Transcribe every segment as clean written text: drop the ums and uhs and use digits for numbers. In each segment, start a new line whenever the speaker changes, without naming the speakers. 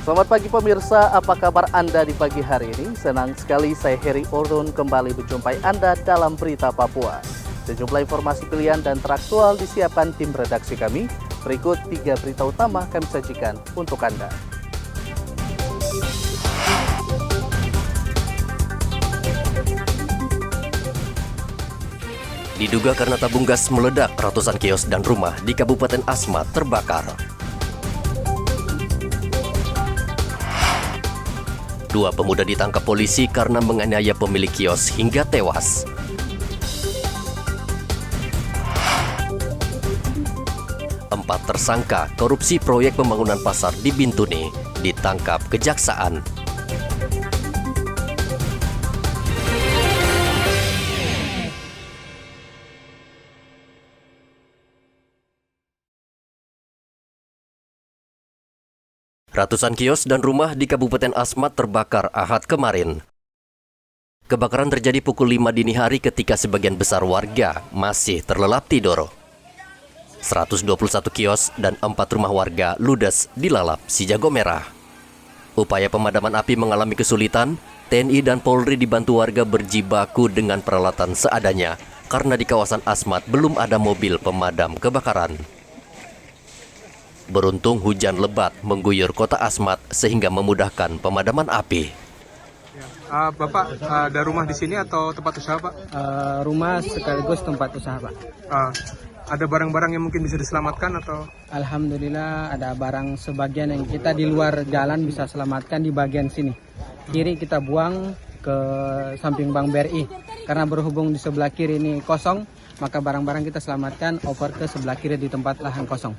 Selamat pagi pemirsa, apa kabar Anda di pagi hari ini? Senang sekali saya Heri Ordon kembali menjumpai Anda dalam Berita Papua. Sejumlah informasi pilihan dan teraktual disiapkan tim redaksi kami. Berikut 3 berita utama kami sajikan untuk Anda.
Diduga karena tabung gas meledak, ratusan kios dan rumah di Kabupaten Asmat terbakar. 2 pemuda ditangkap polisi karena menganiaya pemilik kios hingga tewas. 4 tersangka korupsi proyek pembangunan pasar di Bintuni ditangkap kejaksaan. Ratusan kios dan rumah di Kabupaten Asmat terbakar Ahad kemarin. Kebakaran terjadi pukul 5 dini hari ketika sebagian besar warga masih terlelap tidur. 121 kios dan 4 rumah warga ludes dilalap si jago merah. Upaya pemadaman api mengalami kesulitan. TNI dan Polri dibantu warga berjibaku dengan peralatan seadanya karena di kawasan Asmat belum ada mobil pemadam kebakaran. Beruntung hujan lebat mengguyur kota Asmat sehingga memudahkan pemadaman api.
Bapak ada rumah di sini atau tempat usaha, Pak?
Rumah sekaligus tempat usaha, Pak.
Ada barang-barang yang mungkin bisa diselamatkan atau?
Alhamdulillah ada barang sebagian yang kita di luar jalan bisa selamatkan di bagian sini. Kiri kita buang ke samping Bank BRI. Karena berhubung di sebelah kiri ini kosong, maka barang-barang kita selamatkan over ke sebelah kiri di tempat lahan kosong.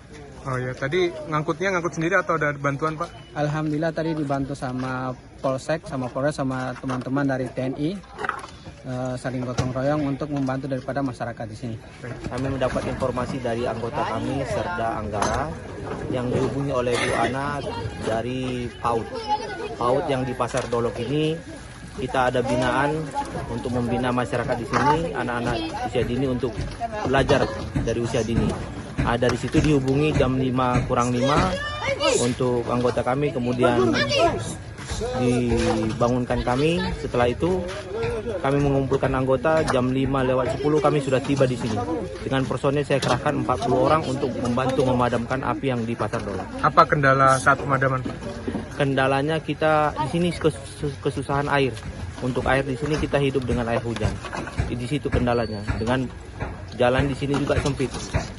Oh ya, tadi ngangkut sendiri atau ada bantuan, Pak?
Alhamdulillah tadi dibantu sama Polsek, sama Polres, sama teman-teman dari TNI. Saling gotong royong untuk membantu daripada masyarakat di sini.
Kami mendapat informasi dari anggota kami Serda Anggara yang dihubungi oleh Bu Ana dari PAUD yang di Pasar Dolok ini. Kita ada binaan untuk membina masyarakat di sini, anak-anak usia dini untuk belajar dari usia dini. Dari situ dihubungi jam 5:05 untuk anggota kami, kemudian dibangunkan kami. Setelah itu kami mengumpulkan anggota, jam 5:10 kami sudah tiba di sini. Dengan personil saya kerahkan 40 orang untuk membantu memadamkan api yang di Pasar Dolok.
Apa kendala saat pemadaman, Pak?
Kendalanya kita di sini kesusahan air. Untuk air di sini kita hidup dengan air hujan. Di situ kendalanya. Dengan jalan di sini juga sempit.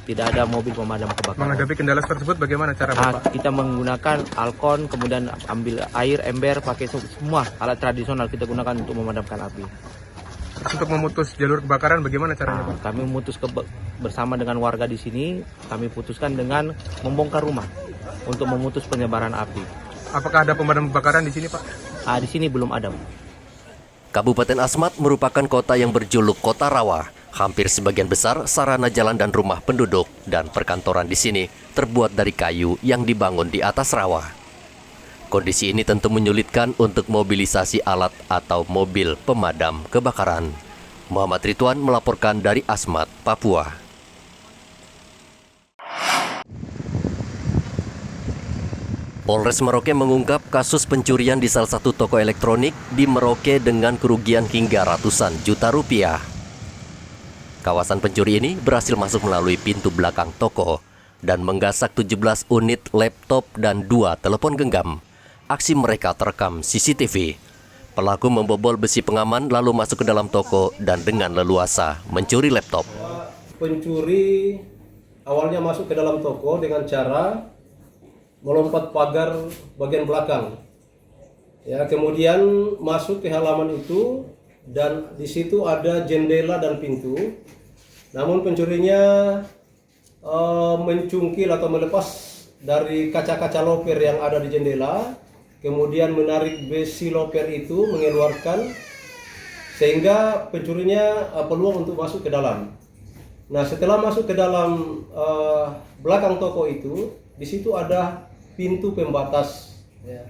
Tidak ada mobil pemadam kebakaran.
Menghadapi kendala tersebut bagaimana cara Bapak?
Kita menggunakan alkon, kemudian ambil air, ember, pakai semua alat tradisional kita gunakan untuk memadamkan api.
Untuk memutus jalur kebakaran bagaimana caranya, Pak?
Kami bersama dengan warga di sini, kami putuskan dengan membongkar rumah untuk memutus penyebaran api.
Apakah ada pemadam kebakaran di sini, Pak?
Di sini belum ada.
Kabupaten Asmat merupakan kota yang berjuluk kota rawa. Hampir sebagian besar sarana jalan dan rumah penduduk dan perkantoran di sini terbuat dari kayu yang dibangun di atas rawa. Kondisi ini tentu menyulitkan untuk mobilisasi alat atau mobil pemadam kebakaran. Muhammad Ridwan melaporkan dari Asmat, Papua. Polres Merauke mengungkap kasus pencurian di salah satu toko elektronik di Merauke dengan kerugian hingga ratusan juta rupiah. Kawasan pencuri ini berhasil masuk melalui pintu belakang toko dan menggasak 17 unit laptop dan 2 telepon genggam. Aksi mereka terekam CCTV. Pelaku membobol besi pengaman lalu masuk ke dalam toko dan dengan leluasa mencuri laptop.
Pencuri awalnya masuk ke dalam toko dengan cara melompat pagar bagian belakang. Ya, kemudian masuk ke halaman itu dan di situ ada jendela dan pintu. Namun pencurinya mencungkil atau melepas dari kaca-kaca loper yang ada di jendela, kemudian menarik besi loper itu mengeluarkan sehingga pencurinya peluang untuk masuk ke dalam. Nah, setelah masuk ke dalam belakang toko itu, di situ ada pintu pembatas, ya.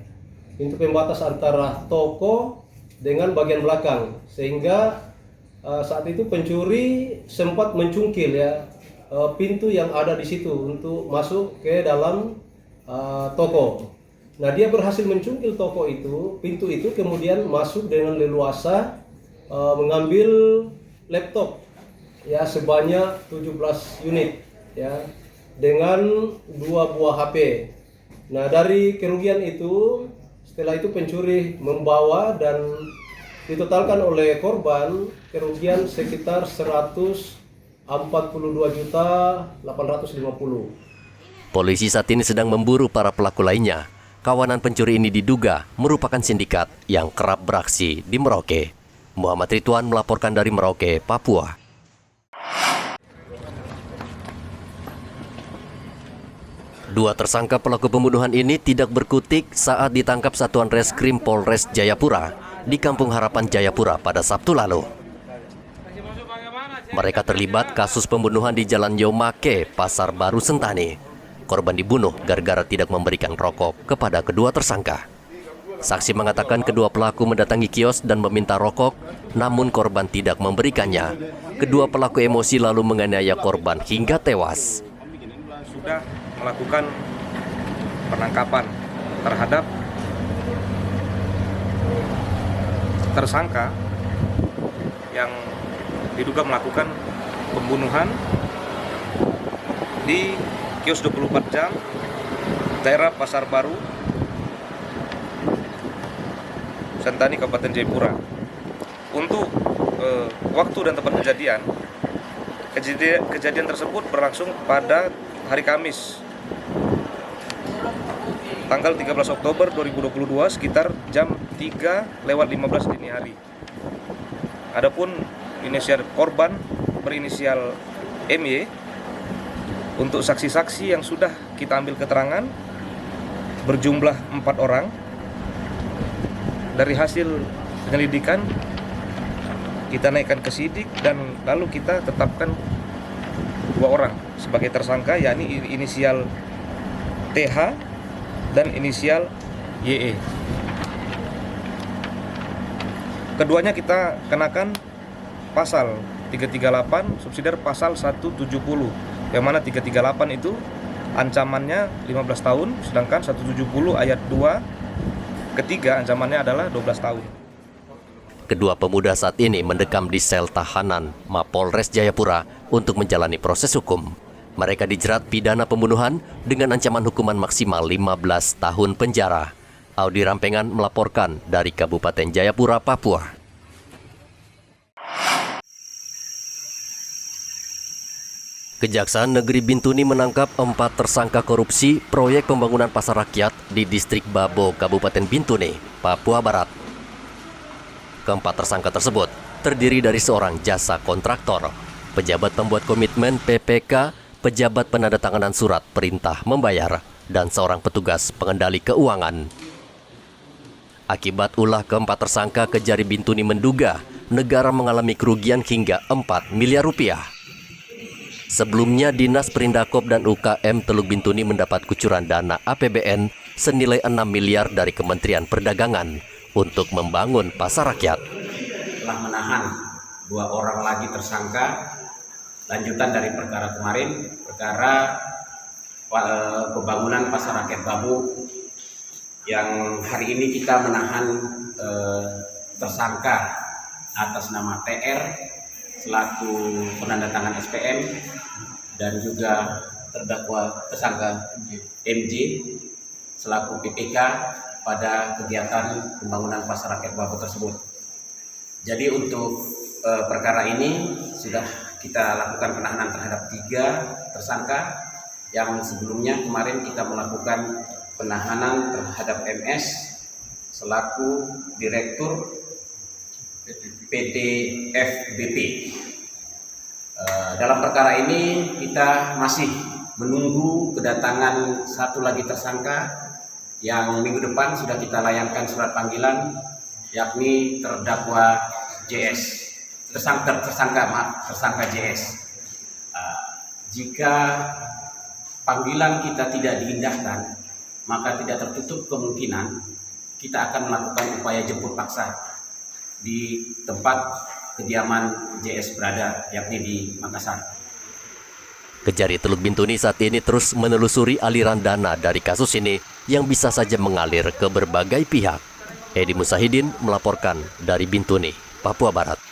Pintu pembatas antara toko dengan bagian belakang, sehingga saat itu pencuri sempat mencungkil ya pintu yang ada di situ untuk masuk ke dalam toko. Nah, dia berhasil mencungkil toko itu, pintu itu, kemudian masuk dengan leluasa mengambil laptop ya sebanyak 17 unit ya dengan 2 buah HP. Nah, dari kerugian itu setelah itu pencuri membawa dan ditotalkan oleh korban kerugian sekitar 142.850.
Polisi saat ini sedang memburu para pelaku lainnya. Kawanan pencuri ini diduga merupakan sindikat yang kerap beraksi di Merauke. Muhammad Ridwan melaporkan dari Merauke, Papua. Dua tersangka pelaku pembunuhan ini tidak berkutik saat ditangkap Satuan Reskrim Polres Jayapura di Kampung Harapan Jayapura pada Sabtu lalu. Mereka terlibat kasus pembunuhan di Jalan Yomake, Pasar Baru Sentani. Korban dibunuh gara-gara tidak memberikan rokok kepada kedua tersangka. Saksi mengatakan kedua pelaku mendatangi kios dan meminta rokok, namun korban tidak memberikannya. Kedua pelaku emosi lalu menganiaya korban hingga tewas.
Sudah melakukan penangkapan terhadap tersangka yang diduga melakukan pembunuhan di kios 24 jam daerah Pasar Baru Sentani, Kabupaten Jayapura. Untuk waktu dan tempat kejadian tersebut berlangsung pada hari Kamis tanggal 13 Oktober 2022 sekitar jam 3:15 dini hari. Adapun inisial korban berinisial MY. Untuk saksi-saksi yang sudah kita ambil keterangan berjumlah 4 orang. Dari hasil penyelidikan kita naikkan ke sidik dan lalu kita tetapkan 2 orang sebagai tersangka, yakni inisial TH dan inisial YE. Keduanya kita kenakan pasal 338 subsidiar pasal 170, yang mana 338 itu ancamannya 15 tahun, sedangkan 170 ayat 2 ketiga ancamannya adalah 12 tahun.
Kedua pemuda saat ini mendekam di sel tahanan Mapolres Jayapura untuk menjalani proses hukum. Mereka dijerat pidana pembunuhan dengan ancaman hukuman maksimal 15 tahun penjara. Audi Rampengan melaporkan dari Kabupaten Jayapura, Papua. Kejaksaan Negeri Bintuni menangkap 4 tersangka korupsi proyek pembangunan pasar rakyat di Distrik Babo, Kabupaten Bintuni, Papua Barat. Keempat tersangka tersebut terdiri dari seorang jasa kontraktor, pejabat pembuat komitmen PPK, pejabat penandatanganan surat perintah membayar, dan seorang petugas pengendali keuangan. Akibat ulah keempat tersangka, Kejari Bintuni menduga negara mengalami kerugian hingga 4 miliar rupiah. Sebelumnya, Dinas Perindakop dan UKM Teluk Bintuni mendapat kucuran dana APBN senilai 6 miliar dari Kementerian Perdagangan untuk membangun pasar rakyat.
Telah menahan 2 orang lagi tersangka lanjutan dari perkara kemarin, perkara pembangunan pasar rakyat Babu, yang hari ini kita menahan tersangka atas nama TR selaku penandatangan SPM dan juga terdakwa tersangka MJ selaku PPK pada kegiatan pembangunan pasar rakyat Babu tersebut. Jadi untuk perkara ini sudah kita lakukan penahanan terhadap 3 tersangka yang sebelumnya kemarin kita melakukan penahanan terhadap MS selaku Direktur PT FBP. Dalam perkara ini kita masih menunggu kedatangan 1 lagi tersangka yang minggu depan sudah kita layankan surat panggilan, yakni terdakwa JS, tersangka JS. Jika panggilan kita tidak diindahkan, maka tidak tertutup kemungkinan kita akan melakukan upaya jemput paksa di tempat kediaman JS berada, yakni di Makassar.
Kejari Teluk Bintuni saat ini terus menelusuri aliran dana dari kasus ini yang bisa saja mengalir ke berbagai pihak. Edi Musahidin melaporkan dari Bintuni, Papua Barat.